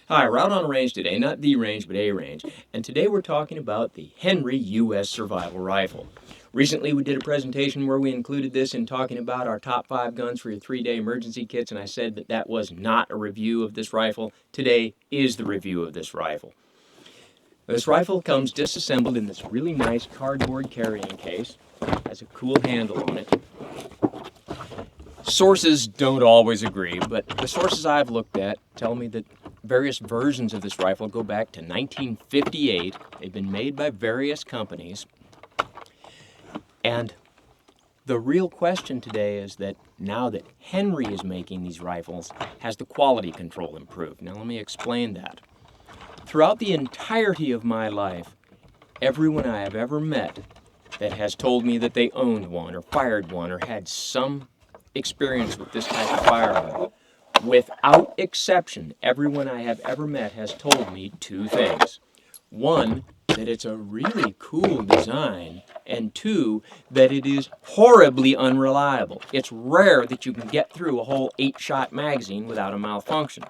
Hi, we're out on a range today, not the range, but a range, and today we're talking about the Henry U.S. Survival Rifle. Recently we did a presentation where we included this in talking about our top 5 guns for your 3-day emergency kits, and I said that that was not a review of this rifle. Today is the review of this rifle. This rifle comes disassembled in this really nice cardboard carrying case. Has a cool handle on it. Sources don't always agree, but the sources I've looked at tell me that various versions of this rifle go back to 1958. They've been made by various companies. And the real question today is that now that Henry is making these rifles, has the quality control improved? Now let me explain that. Throughout the entirety of my life, everyone I have ever met that has told me that they owned one or fired one or had some experience with this type of firearm, without exception, everyone I have ever met has told me 2 things. 1, that it's a really cool design, and 2, that it is horribly unreliable. It's rare that you can get through a whole 8-shot magazine without a malfunction.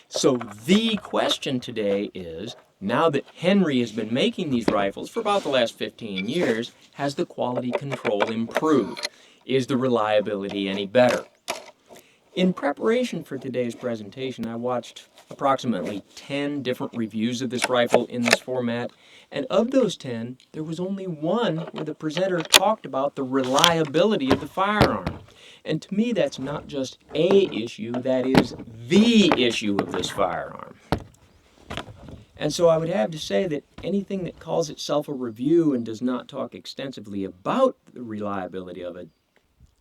So the question today is, now that Henry has been making these rifles for about the last 15 years, has the quality control improved? Is the reliability any better? In preparation for today's presentation, I watched approximately 10 different reviews of this rifle in this format, and of those 10, there was only one where the presenter talked about the reliability of the firearm. And to me, that's not just a issue, that is the issue of this firearm. And so I would have to say that anything that calls itself a review and does not talk extensively about the reliability of it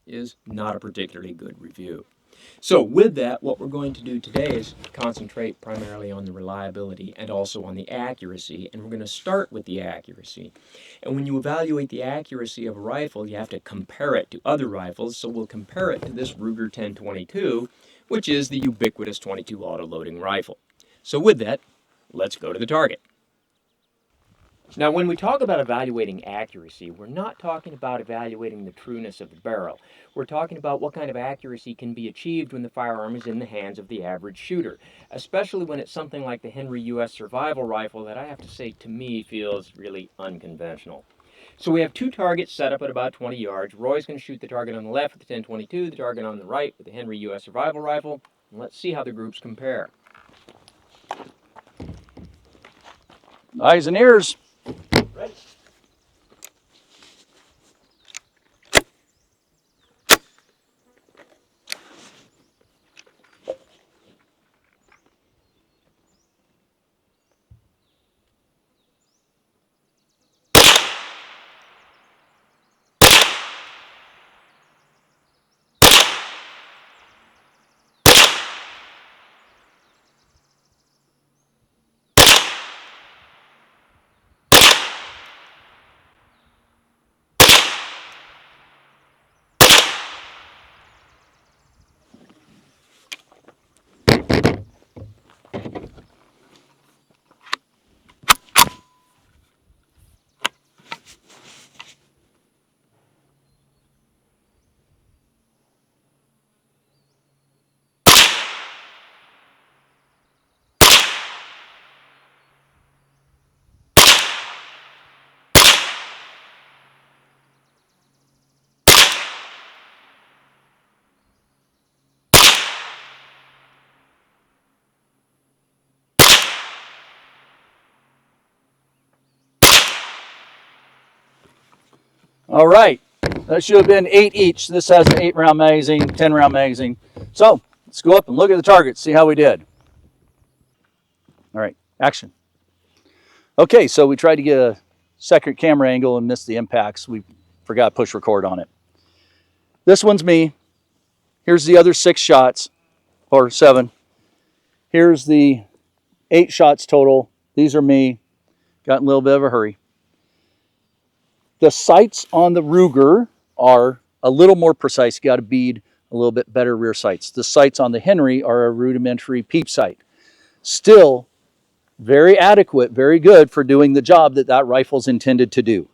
is not a particularly good review. So with that, what we're going to do today is concentrate primarily on the reliability and also on the accuracy, and we're going to start with the accuracy. And when you evaluate the accuracy of a rifle, you have to compare it to other rifles, so we'll compare it to this Ruger 1022, which is the ubiquitous 22 auto-loading rifle. So with that, let's go to the target. Now, when we talk about evaluating accuracy, we're not talking about evaluating the trueness of the barrel. We're talking about what kind of accuracy can be achieved when the firearm is in the hands of the average shooter, especially when it's something like the Henry U.S. Survival Rifle that I have to say, to me, feels really unconventional. So we have 2 targets set up at about 20 yards. Roy's going to shoot the target on the left with the 1022, the target on the right with the Henry U.S. Survival Rifle, and let's see how the groups compare. Eyes and ears. Ready. All right, that should have been 8 each. This has an 8-round magazine, 10-round magazine. So let's go up and look at the target, see how we did. All right, action. Okay, so we tried to get a second camera angle and missed the impacts. We forgot to push record on it. This one's me. Here's the other 6 shots, or 7. Here's the 8 shots total. These are me. Got in a little bit of a hurry. The sights on the Ruger are a little more precise. You got to bead a little bit better rear sights. The sights on the Henry are a rudimentary peep sight. Still very adequate, very good for doing the job that that rifle's intended to do.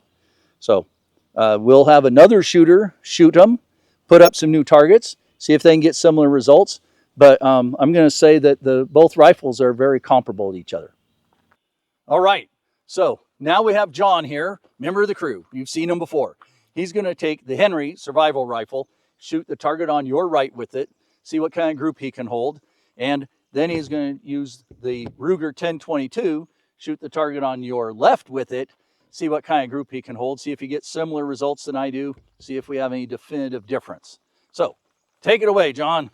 So we'll have another shooter shoot them, put up some new targets, see if they can get similar results. but I'm going to say that both rifles are very comparable to each other. All right, so now we have John here, member of the crew. You've seen him before. He's going to take the Henry survival rifle, shoot the target on your right with it, see what kind of group he can hold, and then he's going to use the Ruger 1022, shoot the target on your left with it, see what kind of group he can hold, see if he gets similar results than I do, see if we have any definitive difference. So, take it away, John.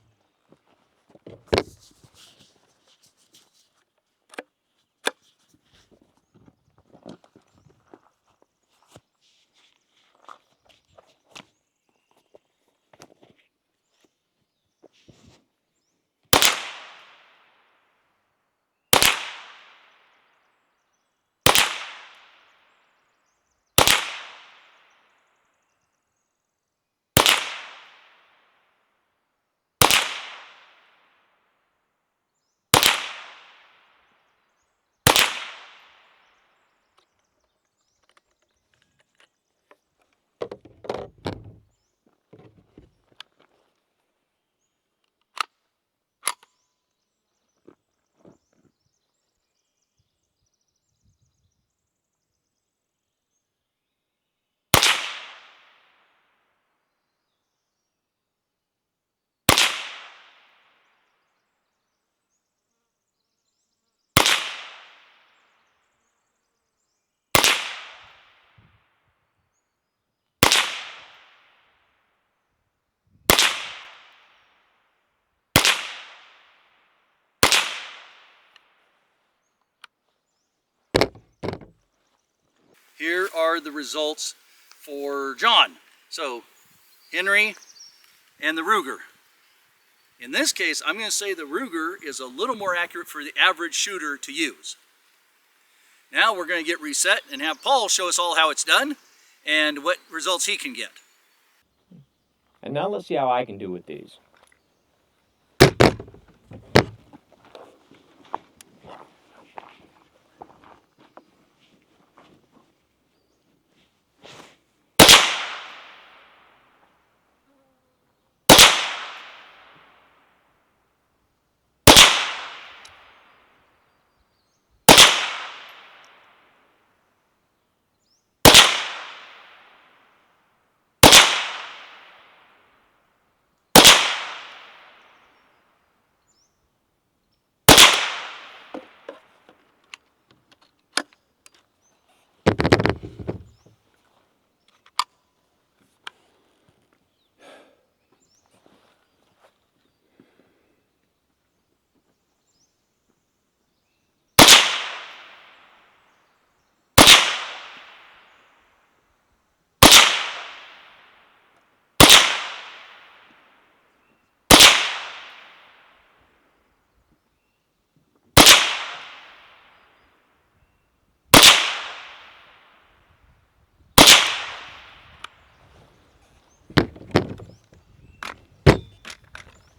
Here are the results for John. So, Henry and the Ruger. In this case, I'm going to say the Ruger is a little more accurate for the average shooter to use. Now we're going to get reset and have Paul show us all how it's done and what results he can get. And now let's see how I can do with these.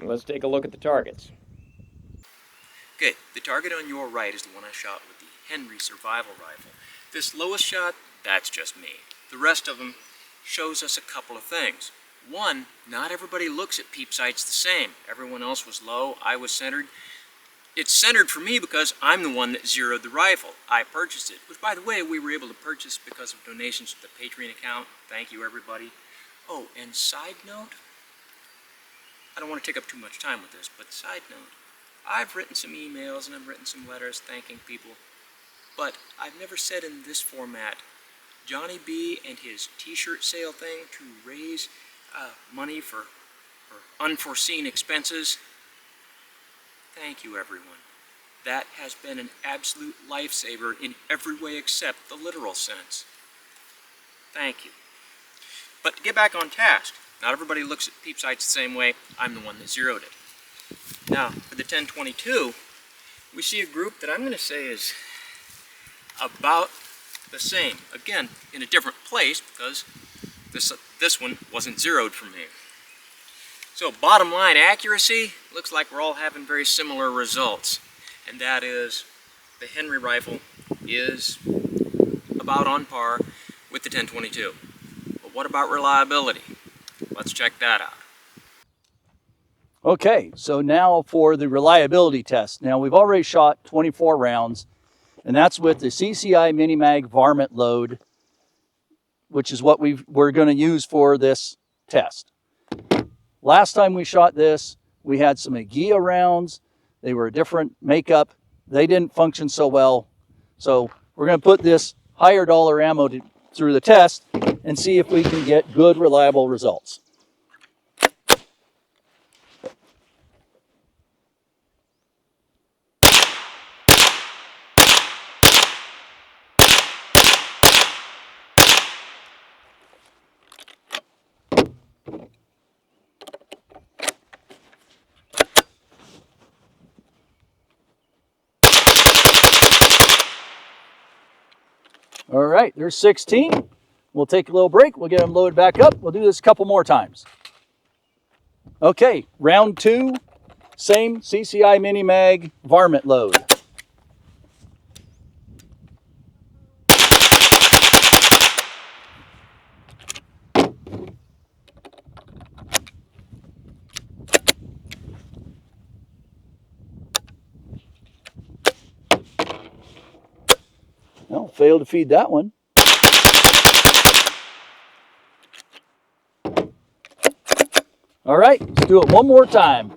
Let's take a look at the targets. Okay, the target on your right is the one I shot with the Henry survival rifle. This lowest shot, that's just me. The rest of them shows us a couple of things. One, not everybody looks at peep sights the same. Everyone else was low, I was centered. It's centered for me because I'm the one that zeroed the rifle. I purchased it, which by the way, we were able to purchase because of donations to the Patreon account. Thank you, everybody. Oh, and side note, I don't want to take up too much time with this, but side note, I've written some emails and I've written some letters thanking people, but I've never said in this format, Johnny B and his t-shirt sale thing to raise money for unforeseen expenses. Thank you, everyone. That has been an absolute lifesaver in every way except the literal sense. Thank you. But to get back on task, not everybody looks at peep sights the same way. I'm the one that zeroed it. Now, for the 1022, we see a group that I'm going to say is about the same. Again, in a different place because this one wasn't zeroed for me. So bottom line accuracy, looks like we're all having very similar results. And that is the Henry rifle is about on par with the 1022. But what about reliability? Let's check that out. Okay, so now for the reliability test. Now we've already shot 24 rounds, and that's with the CCI Mini Mag varmint load, which is what we're going to use for this test. Last time we shot this, we had some Agia rounds. They were a different makeup. They didn't function so well. So we're going to put this higher dollar ammo through the test and see if we can get good, reliable results. All right, there's 16. We'll take a little break. We'll get them loaded back up. We'll do this a couple more times. Okay, round 2, same CCI Mini Mag varmint load. No, failed to feed that one. All right, let's do it one more time.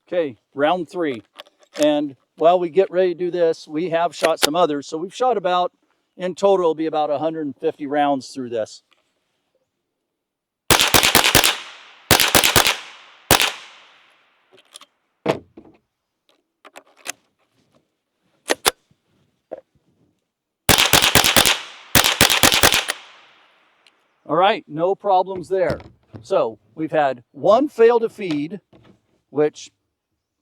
Okay, round 3. And while we get ready to do this, we have shot some others. So we've shot about, in total, it'll be about 150 rounds through this. All right, no problems there. So we've had one fail to feed, which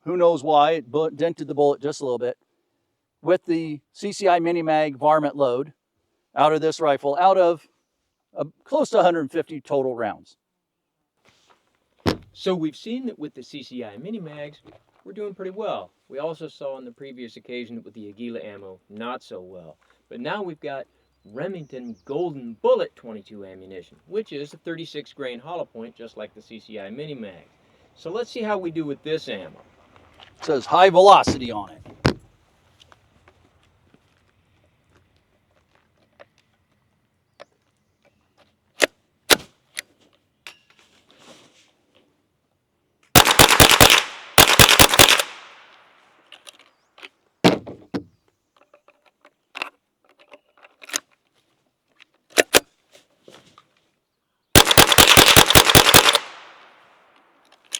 who knows why, it dented the bullet just a little bit, with the CCI Mini Mag varmint load out of this rifle, out of close to 150 total rounds. So we've seen that with the CCI Mini Mags, we're doing pretty well. We also saw on the previous occasion with the Aguila ammo, not so well. But now we've got Remington Golden Bullet 22 ammunition, which is a 36 grain hollow point, just like the CCI Mini Mag. So let's see how we do with this ammo. It says high velocity on it.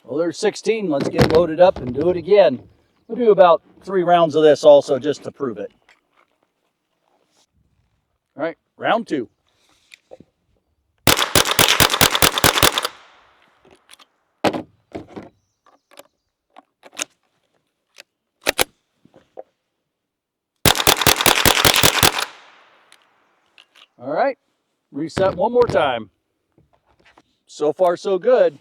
Well, there's 16. Let's get loaded up and do it again. We'll do about 3 rounds of this also just to prove it. All right, round 2. All right, reset one more time. So far, so good.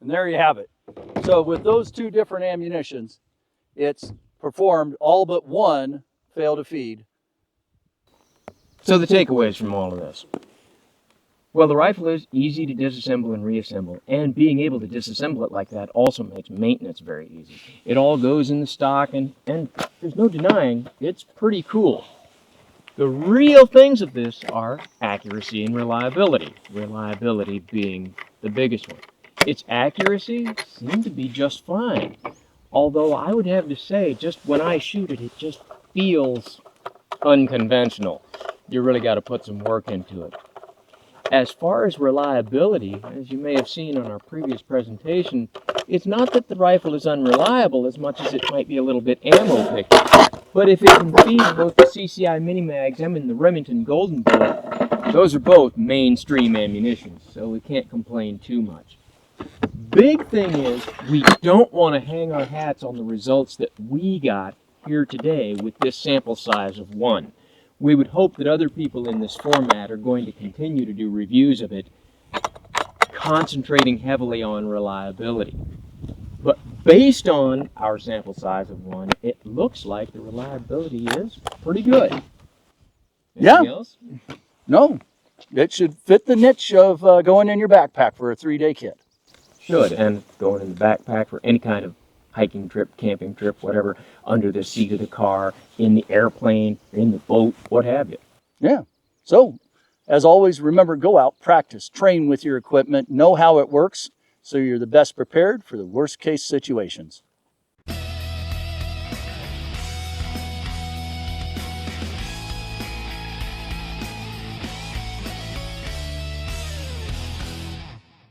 And there you have it. So with those 2 different ammunitions, it's performed all but one fail to feed. So the takeaways from all of this. Well, the rifle is easy to disassemble and reassemble, and being able to disassemble it like that also makes maintenance very easy. It all goes in the stock, and there's no denying it's pretty cool. The real things of this are accuracy and reliability. Reliability being the biggest one. Its accuracy seemed to be just fine. Although I would have to say, just when I shoot it, it just feels unconventional. You really got to put some work into it. As far as reliability, as you may have seen on our previous presentation, it's not that the rifle is unreliable as much as it might be a little bit ammo picky. But if it can feed both the CCI Mini Mags and the Remington Golden Bullet, those are both mainstream ammunition, so we can't complain too much. Big thing is, we don't want to hang our hats on the results that we got here today with this sample size of 1. We would hope that other people in this format are going to continue to do reviews of it, concentrating heavily on reliability. But based on our sample size of one, it looks like the reliability is pretty good. Anything Yeah. else? No, it should fit the niche of going in your backpack for a 3-day kit. Should, and going in the backpack for any kind of hiking trip, camping trip, whatever, under the seat of the car, in the airplane, in the boat, what have you. Yeah. So, as always, remember, go out, practice, train with your equipment, know how it works, so you're the best prepared for the worst case situations.